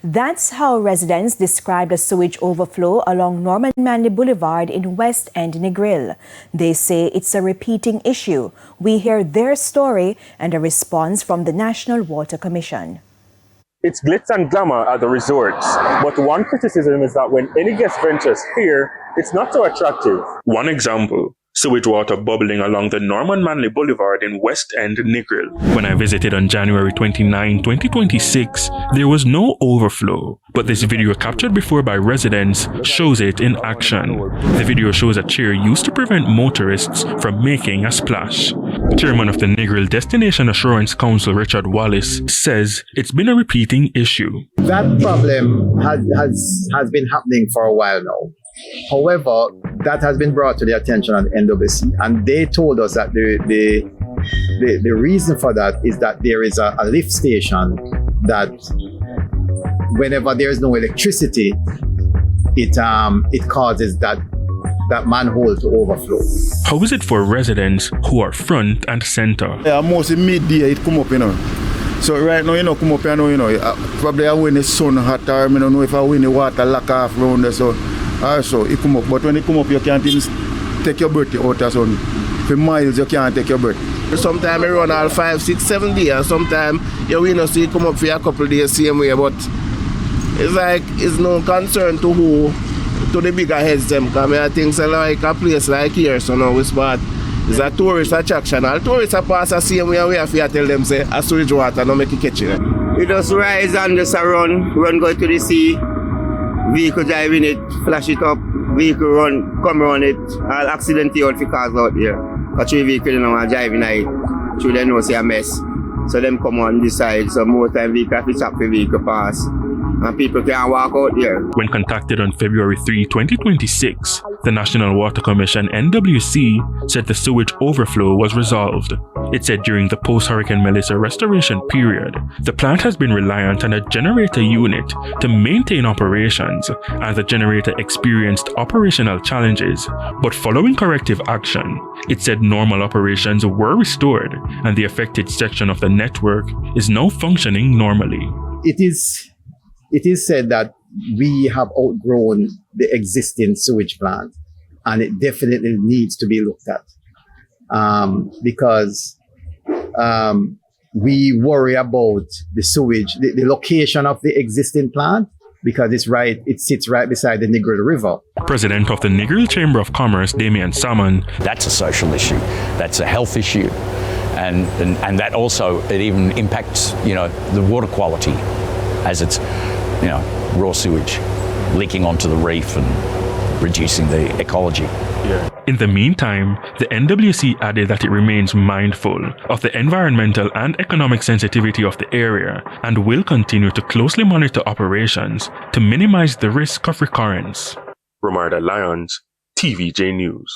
That's how residents described a sewage overflow along Norman Manley Boulevard in West End Negril. They say it's a repeating issue. We hear their story and a response from the National Water Commission. It's glitz and glamour at the resorts, but one criticism is that when any guest ventures here, it's not so attractive. One example, sewage water bubbling along the Norman Manley Boulevard in West End Negril. When I visited on January 29, 2026, there was no overflow, but this video captured before by residents shows it in action. The video shows a chair used to prevent motorists from making a splash. Chairman of the Negril Destination Assurance Council, Richard Wallace, says it's been a repeating issue. That problem has been happening for a while now. However, that has been brought to the attention of the NWC, and they told us that the reason for that is that there is a lift station that whenever there is no electricity, it causes that manhole to overflow. How is it for residents who are front and center? Yeah, mostly midday it come up, So right now, come up here, probably when the sun hot, or I don't know if I win the water lock off around there, so also it come up. But when it come up, you can't even take your breath out of sun. For miles, you can't take your breath. Sometimes I run all 5, 6, 7 days, and sometimes you see it come up for a couple of days same way, but it's like it's no concern to the bigger heads them. Because I think so like a place like here, so now it's bad. It's a tourist attraction. All tourists are pass the same way and we have to tell them say a sewage water no make it catch it. We just rise and just run go to the sea, vehicle drive in it, flash it up, vehicle run, come around it, all accidentally out for cars out here. But 3 vehicles driving it, through them know see a mess. So them come on this side, so more time vehicle have to stop the vehicle pass. And people can't walk out here. When contacted on February 3, 2026, the National Water Commission NWC said the sewage overflow was resolved. It said during the post-Hurricane Melissa restoration period, the plant has been reliant on a generator unit to maintain operations, and the generator experienced operational challenges. But following corrective action, it said normal operations were restored and the affected section of the network is now functioning normally. It is said that we have outgrown the existing sewage plant, and it definitely needs to be looked at because we worry about the sewage, the location of the existing plant, because it sits right beside the Negril River. President of the Negril Chamber of Commerce, Damian Salmon. That's a social issue. That's a health issue. And that also, it even impacts, the water quality as it's, raw sewage leaking onto the reef and reducing the ecology. In the meantime, the NWC added that it remains mindful of the environmental and economic sensitivity of the area and will continue to closely monitor operations to minimize the risk of recurrence. Romarda Lyons, TVJ News.